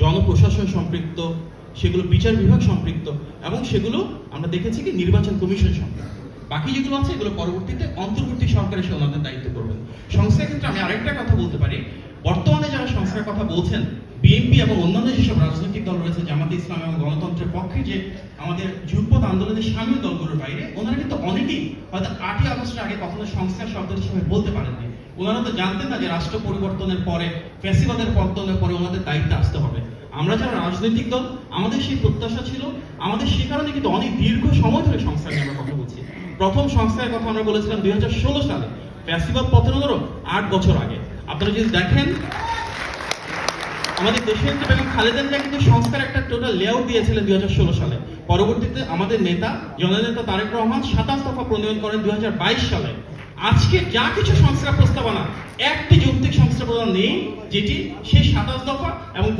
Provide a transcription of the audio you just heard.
জনপ্রশাসন সম্পৃক্ত, সেগুলো বিচার বিভাগ সম্পৃক্ত, এবং সেগুলো আমরা দেখেছি কি নির্বাচন কমিশন সম্পৃক্ত। বাকি যেগুলো আছে এগুলো পরবর্তীতে অন্তর্বর্তী সরকার এসে ওনাদের দায়িত্ব করবেন। সংস্কার ক্ষেত্রে আমি আরেকটা কথা বলতে পারি, বর্তমানে যারা সংস্কার কথা বলছেন, বিএনপি এবং অন্যান্য যেসব রাজনৈতিক দল রয়েছে, জামাতে ইসলাম এবং গণতন্ত্রের পক্ষে যে আমাদের যুগপৎ আন্দোলনে সামিল দলগুলোর বাইরে, ওনারা কিন্তু অনেকেই হয়তো 8ই আগস্টের আগে কখনো সংস্কার শব্দটি সবাই বলতে পারেননি। ওনারা তো জানতেন না যে রাষ্ট্র পরিবর্তনের পরে, ফ্যাসিবাদের পতনের পরে ওনাদের দায়িত্ব আসতে হবে। আমরা যারা রাজনৈতিক দল, আমাদের সেই প্রত্যাশা ছিল, আমাদের সে কারণে কিন্তু অনেক দীর্ঘ সময় ধরে সংস্কার নিয়ে আমরা কথা বলছি। প্রথম সংস্কারের কথা আমরা বলেছিলাম 2016 সালে, ফ্যাসিবাদ পতনেরও 8 বছর আগে। আপনারা যদি দেখেন, আমাদের দেশের বেগম খালেদা জিয়া কিন্তু সংস্কার একটা টোটাল লেআউট দিয়েছিলেন 2016 সালে। পরবর্তীতে আমাদের নেতা জননেতা তারেক রহমান 27 দফা প্রণয়ন করেন 2022 সালে। আজকে যা কিছু সংস্কার প্রস্তাবনা, একটি যৌক্তিক সংস্কার প্রস্তাবনা নেই যেটি সেই 27 দফা এবং